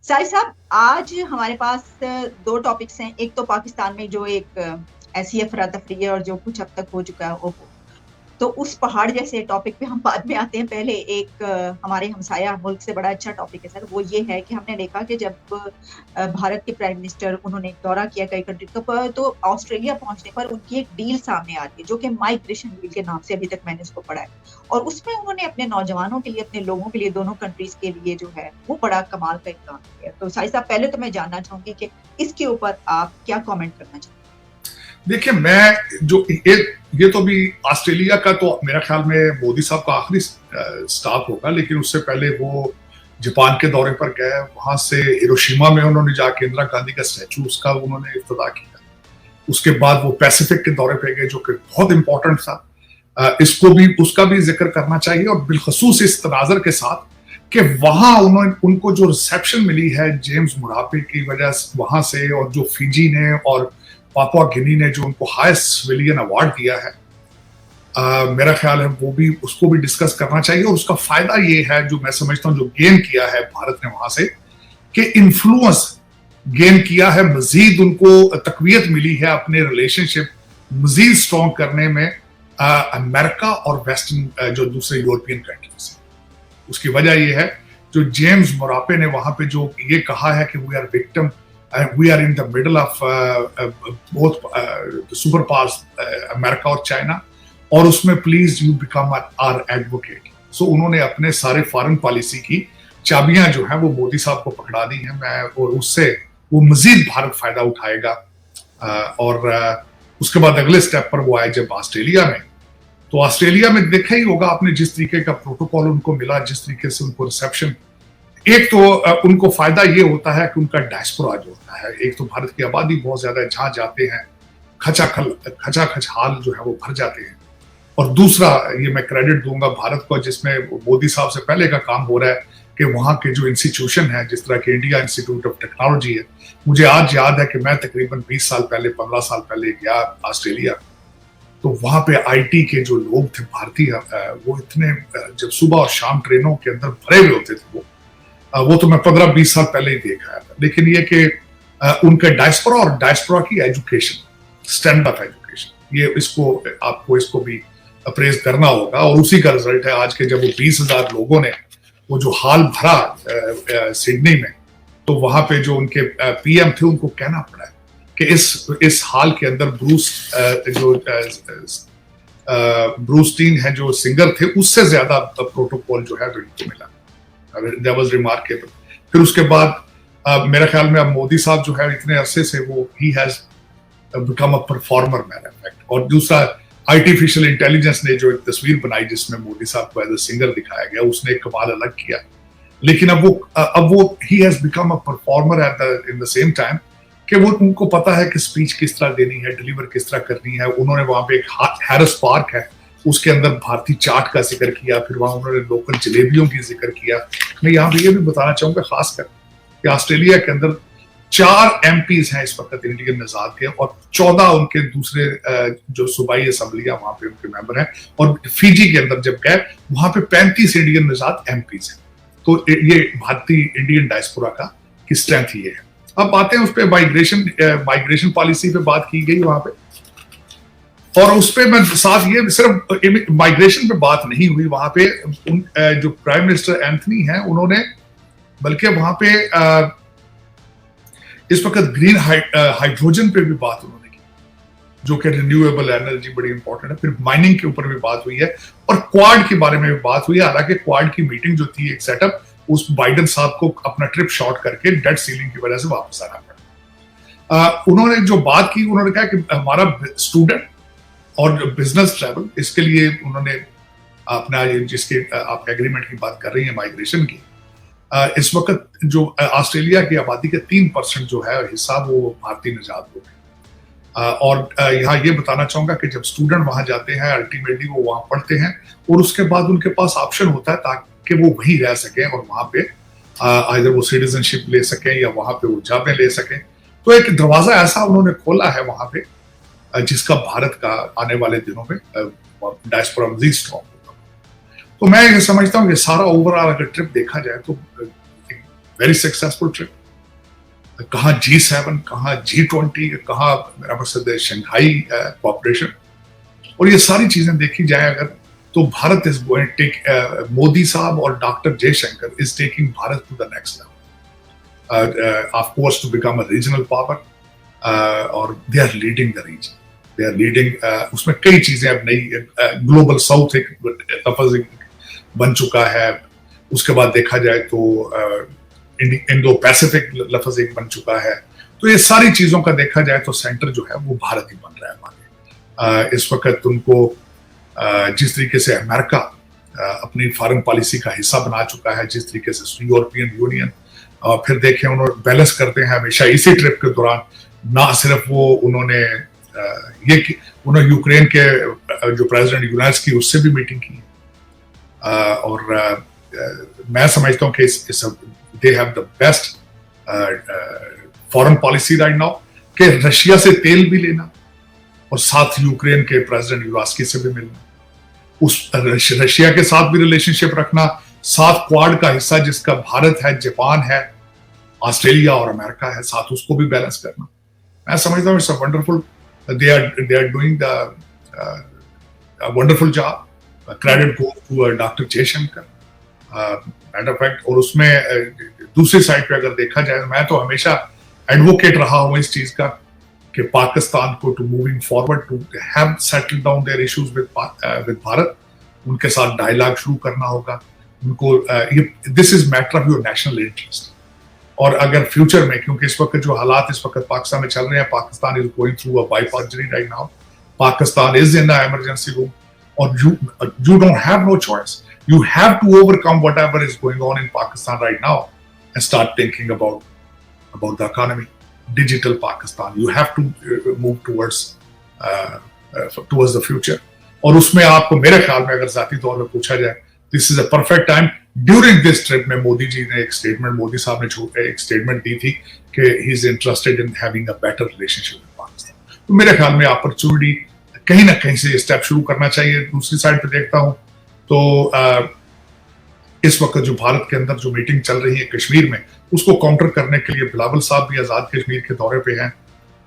साहिर साहब, आज हमारे पास दो टॉपिक्स हैं। एक तो पाकिस्तान में जो एक ऐसी अफरा तफरी है और जो कुछ अब तक हो चुका है वो, तो उस पहाड़ जैसे टॉपिक पे हम बाद में आते हैं। पहले एक हमारे हमसाया मुल्क से बड़ा अच्छा टॉपिक है सर। वो ये है कि हमने देखा कि जब भारत के प्राइम मिनिस्टर उन्होंने एक दौरा किया कई कंट्री का तो ऑस्ट्रेलिया पहुंचने पर उनकी एक डील सामने आ रही है जो कि माइग्रेशन डील के नाम से अभी तक मैंने उसको पढ़ा है। और उसमें उन्होंने अपने नौजवानों के लिए, अपने लोगों के लिए, दोनों कंट्रीज के लिए जो है वो बड़ा कमाल का एक काम किया। तो साहिब साहब, पहले तो मैं जानना चाहूंगी कि इसके ऊपर आप क्या कमेंट करना चाहते देखिए, मैं जो ये तो भी ऑस्ट्रेलिया का तो मेरा ख्याल में मोदी साहब का आखिरी स्टॉप होगा, लेकिन उससे पहले वो जापान के दौरे पर गए। वहां से हिरोशिमा में उन्होंने जाके इंदिरा गांधी का स्टैचू उसका उन्होंने इफ्तिताह किया। उसके बाद वो पैसिफिक के दौरे पे गए जो कि बहुत इंपॉर्टेंट था। इसको भी उसका भी जिक्र करना चाहिए, और बिलखसूस इस तनाजर के साथ कि वहां उनको जो रिसेप्शन मिली है जेम्स मुरापे की वजह से वहां से, और जो फिजी ने और पापुआ गिनी ने जो उनको हाईएस्ट सिविलियन अवार्ड दिया है, मेरा ख्याल है वो भी उसको भी डिस्कस करना चाहिए। और उसका फायदा ये है, जो मैं समझता हूं जो गेन किया है भारत ने वहां से, कि इन्फ्लुएंस गेन किया है, मजीद उनको तकवीयत मिली है अपने रिलेशनशिप मजीद स्ट्रॉन्ग करने में अमेरिका और वेस्टर्न जो दूसरे यूरोपियन कंट्रीज है। उसकी वजह यह है, जो जेम्स मोरापे ने वहां पे जो ये कहा है कि we are victim, we are in the middle of both super powers, America और चाइना, और उसमें please you become our advocate. So उन्होंने अपने सारे फॉरेन पॉलिसी की चाबियां जो हैं वो मोदी साहब को पकड़ा दी हैं। और उससे वो मजीद भारत फायदा उठाएगा। और उसके बाद अगले स्टेप पर वो आए जब ऑस्ट्रेलिया में, तो ऑस्ट्रेलिया में देखा ही होगा आपने जिस तरीके का प्रोटोकॉल उनको मिला, जिस तरीके से उनको रिसेप्शन। एक तो उनको फायदा ये होता है कि उनका डायस्पोरा जो होता है, एक तो भारत की आबादी बहुत ज्यादा है, जहां जाते हैं खचाखच हाल जो है वो भर जाते हैं। और दूसरा, ये मैं क्रेडिट दूंगा भारत को, जिसमें मोदी साहब से पहले का काम हो रहा है कि वहां के जो इंस्टीट्यूशन है, जिस तरह के इंडिया इंस्टीट्यूट ऑफ टेक्नोलॉजी है। मुझे आज याद है कि मैं तकरीबन 20 साल पहले, 15 साल पहले गया ऑस्ट्रेलिया, तो वहां पे आईटी के जो लोग थे भारतीय, वो इतने, जब सुबह और शाम ट्रेनों के अंदर भरे हुए होते थे वो तो मैं 15-20 साल पहले ही देख आया था। लेकिन ये कि उनके डायस्पोरा और डायस्पोरा की एजुकेशन, स्टैंड ऑफ एजुकेशन, ये इसको भी अप्रेज करना होगा। और उसी का रिजल्ट है आज के, जब वो 20,000 लोगों ने वो जो हाल भरा सिडनी में, तो वहां पे जो उनके पीएम थे उनको कहना पड़ा कि इस हाल के अंदर ब्रूस्टीन है जो सिंगर थे, उससे ज्यादा प्रोटोकॉल जो है इनको मिला। That was remarkable। फिर उसके बाद मेरा ख्याल में अब मोदी साहब जो है इतने अरसे से वो he has become a performer matter of fact। और दूसरा, आर्टिफिशियल इंटेलिजेंस ने जो एक तस्वीर बनाई जिसमें मोदी साहब को एज ए सिंगर दिखाया गया, उसने एक कमाल अलग किया। लेकिन अब वो he has become a performer in the same time, कि वो उनको पता है कि स्पीच किस तरह देनी है, डिलीवर किस तरह करनी है। उन्होंने वहां पे एक हैरिस पार्क है, उसके अंदर भारतीय चाट का जिक्र किया, फिर वहां उन्होंने लोकल जलेबियों की जिक्र किया। मैं यहाँ पे ये भी बताना चाहूंगा खासकर कि ऑस्ट्रेलिया के अंदर 4 एमपीज हैं इस वक्त इंडियन निजात के, और 14 उनके दूसरे जो सूबाई असम्बलियां वहां पे उनके मेंबर हैं। और फिजी के अंदर जब गए, वहां पे 35 इंडियन निजात एमपीज हैं। तो ये भारतीय इंडियन डायस्पोरा का की स्ट्रेंथ ये है। अब बातें उस पर माइग्रेशन पॉलिसी पे बात की गई वहां पे, और उस पर मैं साथ ये सिर्फ माइग्रेशन पे बात नहीं हुई वहां पे। जो प्राइम मिनिस्टर एंथनी हैं, उन्होंने बल्कि वहां पे इस वक्त ग्रीन हाइड्रोजन पे भी बात उन्होंने की, जो कि रिन्यूएबल एनर्जी बड़ी इंपॉर्टेंट है। फिर माइनिंग के ऊपर भी बात हुई है, और क्वाड के बारे में भी बात हुई है। हालांकि क्वाड की मीटिंग जो थी, एक सेटअप, उस बाइडन साहब को अपना ट्रिप शॉर्ट करके डेट सीलिंग की वजह से वापस आना पड़ा। उन्होंने जो बात की, उन्होंने कहा कि हमारा स्टूडेंट और बिजनेस ट्रैवल, इसके लिए उन्होंने अपना, जिसके आप एग्रीमेंट की बात कर रही हैं माइग्रेशन की, इस वक्त जो ऑस्ट्रेलिया की आबादी के 3% जो है हिस्सा, वो भारतीय निजात लोग हैं। और यहाँ ये बताना चाहूंगा कि जब स्टूडेंट वहां जाते हैं, अल्टीमेटली वो वहां पढ़ते हैं, और उसके बाद उनके पास ऑप्शन होता है ताकि वो वहीं रह सकें और वहां पे आइदर वो सिटीजनशिप ले सकें या वहां पे वो जॉबें ले सकें। तो एक दरवाजा ऐसा उन्होंने खोला है वहां पे, जिसका भारत का आने वाले दिनों में डायस्पोरा मजीद स्ट्रॉन्ग होगा। तो मैं ये समझता हूँ कि सारा ओवरऑल अगर ट्रिप देखा जाए तो वेरी सक्सेसफुल ट्रिप। कहाँ G7, कहाँ G20, कहाँ मेरा मकसद है शंघाई कॉपरेशन। और ये सारी चीजें देखी जाए अगर, तो Bharat is going take, Modi sahab और doctor Jaishankar is taking Bharat to the next level, of course to become a regional power, और they are leading the region, they are leading. उसमें कई चीजें अब नई, ग्लोबल साउथ एक लफ्ज बन चुका है। उसके बाद देखा जाए तो इंडो पैसिफिक लफ्ज एक बन चुका है। तो ये सारी चीजों का देखा जाए तो सेंटर जो है वो भारत ही बन रहा है हमारे। इस वक्त उनको जिस तरीके से अमेरिका अपनी फॉरेन पॉलिसी का हिस्सा बना चुका है, जिस तरीके से यूरोपियन यूनियन, फिर देखें उन्होंने बैलेंस करते हैं हमेशा इसी ट्रिप के दौरान। ना सिर्फ वो उन्होंने उन्होंने यूक्रेन के जो प्रेसिडेंट यूनाइट्स की उससे भी मीटिंग की, और मैं समझता हूं कि they have the best foreign policy right now, कि रशिया से तेल भी लेना और साथ यूक्रेन के प्रेसिडेंट यूलास्की से भी मिलना, उस रशिया के साथ भी रिलेशनशिप रखना, साथ क्वाड का हिस्सा जिसका भारत है, जापान है, ऑस्ट्रेलिया और अमेरिका है, साथ उसको भी बैलेंस करना। मैं समझता हूँ it's a wonderful, they are doing the a wonderful job. Credit goes to doctor Jaishankar, matter of fact. और उसमें दूसरी साइड पे अगर देखा जाए, मैं तो हमेशा एडवोकेट रहा हूं इस चीज का कि पाकिस्तान को to moving forward to have settle down their issues with Bharat, उनके साथ डायलॉग शुरू करना होगा उनको। This is matter of your national interest. और अगर फ्यूचर में, क्योंकि इस वक्त जो हालात इस वक्त पाकिस्तान में चल रहे हैं, Pakistan is going through a bipartisan right now, Pakistan is in the emergency room, और you don't have no choice. You have to overcome whatever is going on in Pakistan right now and start thinking about the economy, digital Pakistan. You have to move towards the future. और उसमें आपको मेरे ख्याल में अगर जाती तौर पे पूछा जाए, this is a perfect time. During this trip में मोदी जी ने एक स्टेटमेंट, मोदी साहब ने एक स्टेटमेंट दी थी कि he is interested in having a better relationship with Pakistan. तो मेरे ख्याल में अपॉर्चुनिटी कहीं ना कहीं से स्टेप शुरू करना चाहिए। दूसरी साइड पे देखता हूं तो इस वक्त जो भारत के अंदर जो मीटिंग चल रही है कश्मीर में, उसको काउंटर करने के लिए बिलावल साहब भी आजाद कश्मीर के दौरे पे हैं।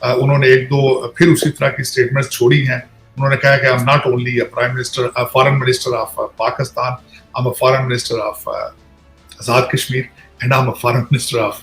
उन्होंने एक दो फिर उसी तरह की स्टेटमेंट्स छोड़ी हैं। उन्होंने कहा कि I am not only a prime minister, foreign minister of Pakistan, I am a foreign minister of Azad Kashmir, and I am a foreign minister of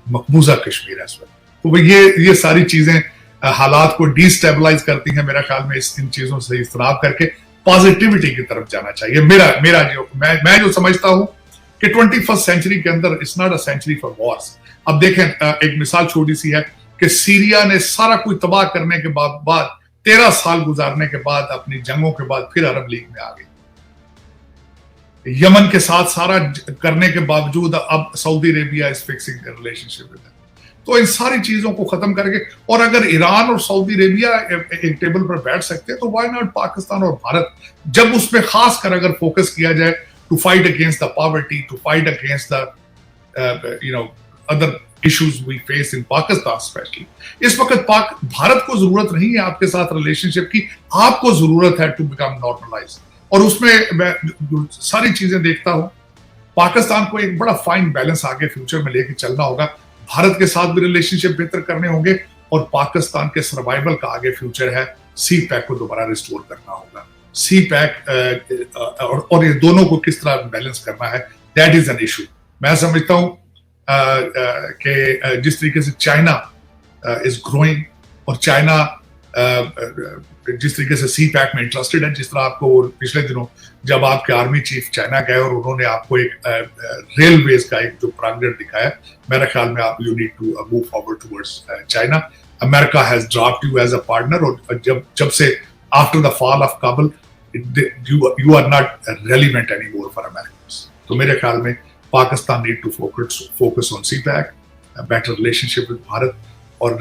मकबूजा कश्मीर एज वेल। तो ये सारी चीजें हालात को डिस्टेबलाइज करती हैं। मेरा ख्याल में इन चीजों से इस्तेमाल करके पॉजिटिविटी की तरफ जाना चाहिए। मेरा जो मैं जो समझता हूं कि 21st सेंचुरी के अंदर it's not a century for wars. अब देखें, एक मिसाल छोटी सी है कि सीरिया ने सारा कुछ तबाह करने के बाद 13 साल गुजारने के बाद, अपनी जंगों के बाद फिर अरब लीग में आ गई। यमन के साथ सारा करने के बावजूद अब Saudi Arabia is fixing relationship with. तो इन सारी चीजों को खत्म करके, और अगर ईरान और सऊदी अरेबिया एक टेबल पर बैठ सकते हैं तो व्हाई नॉट पाकिस्तान और भारत, जब उसमें खास कर अगर फोकस किया जाए to fight against the poverty, to fight against the other issues we face in Pakistan specially. इस वक्त भारत को जरूरत नहीं है आपके साथ रिलेशनशिप की, आपको जरूरत है टू बिकम नॉर्मलाइज। और उसमें मैं सारी चीजें देखता हूं, पाकिस्तान को एक बड़ा फाइन बैलेंस आगे फ्यूचर में लेके चलना होगा। भारत के साथ भी रिलेशनशिप बेहतर करने होंगे, और पाकिस्तान के सर्वाइवल का आगे फ्यूचर है। सी पैक को दोबारा रिस्टोर करना होगा। सी पैक और ये दोनों को किस तरह बैलेंस करना है, दैट इज एन इशू। मैं समझता हूं कि जिस तरीके से चाइना इज ग्रोइंग, और चाइना जिस तरीके से सी पैक में इंटरेस्टेड है, जिस तरह आपको पिछले दिनों जब आपके आर्मी चीफ चाइना गए और उन्होंने आपको एक रेलवेज का एक जो प्रोजेक्ट दिखाया, मेरे ख्याल में आप you need to move forward towards China. America has dropped you as a partner, और जब से after the fall of Kabul you are not relevant anymore for Americans. तो मेरे ख्याल में Pakistan need to focus on CPEC, better relationship with Bharat, और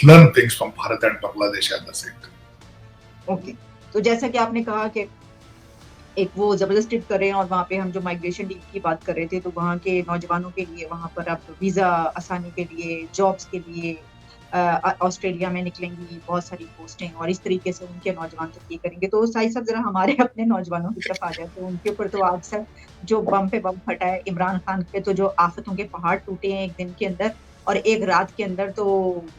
learn things from Bharat and Bangladesh at the same time. Okay, तो जैसा कि आपने कहा कि एक वो जबरदस्त ट्रिप कर रहे हैं, और वहाँ पे हम जो माइग्रेशन डील की बात कर रहे थे, तो वहाँ के नौजवानों के लिए वहाँ पर अब वीजा आसानी के लिए, जॉब्स के लिए ऑस्ट्रेलिया में निकलेंगी बहुत सारी पोस्टें, और इस तरीके से उनके नौजवान तरक्की करेंगे। तो साई साहब जरा हमारे अपने नौजवानों की तरफ आ जाए, तो उनके ऊपर तो आज जो बम पे बम फटा है, इमरान खान पे तो जो आफतों के पहाड़ टूटे हैं एक दिन के अंदर, और एक रात के अंदर तो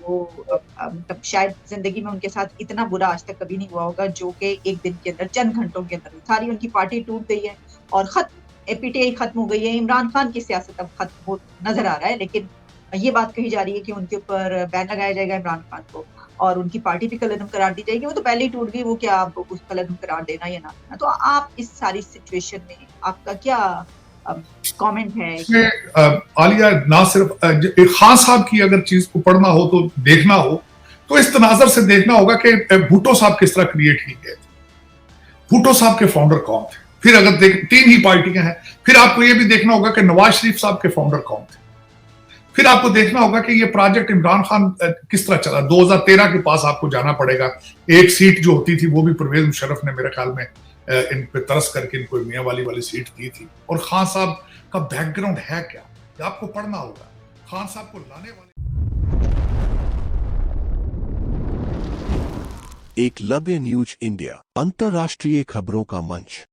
वो मतलब शायद जिंदगी में उनके साथ इतना बुरा आज तक कभी नहीं हुआ होगा, जो कि एक दिन के अंदर, चंद घंटों के अंदर सारी उनकी पार्टी टूट गई है और खत्म, पीटीआई खत्म हो गई है। इमरान खान की सियासत अब खत्म हो नजर आ रहा है, लेकिन ये बात कही जा रही है कि उनके ऊपर बैन लगाया जाएगा इमरान खान को और उनकी पार्टी भी कलअदम करार दी जाएगी। वो तो पहले ही टूट गई, वो क्या आप उस कलअदम करार देना या ना देना। तो आप इस सारी सिचुएशन में आपका क्या कमेंट है? इसमें आलिया, ना सिर्फ एक खान साहब की अगर चीज को पढ़ना हो तो देखना हो तो इस तनाजर से देखना होगा कि भुट्टो साहब किस तरह क्रिएट किए गए थे, भुट्टो साहब के फाउंडर कौन थे। फिर अगर तीन ही पार्टियां हैं, फिर आपको यह भी देखना होगा कि नवाज शरीफ साहब के फाउंडर कौन थे। फिर आपको देखना होगा कि ये प्रोजेक्ट इमरान खान किस तरह चला। 2013 के पास आपको जाना पड़ेगा, एक सीट जो होती थी वो भी परवेज मुशर्रफ ने मेरे ख्याल में इन पे तरस करके इनको मियां वाली सीट दी थी। और खान साहब का बैकग्राउंड है क्या, ये आपको पढ़ना होगा। खान साहब को लाने वाले एकलव्य न्यूज इंडिया, अंतर्राष्ट्रीय खबरों का मंच।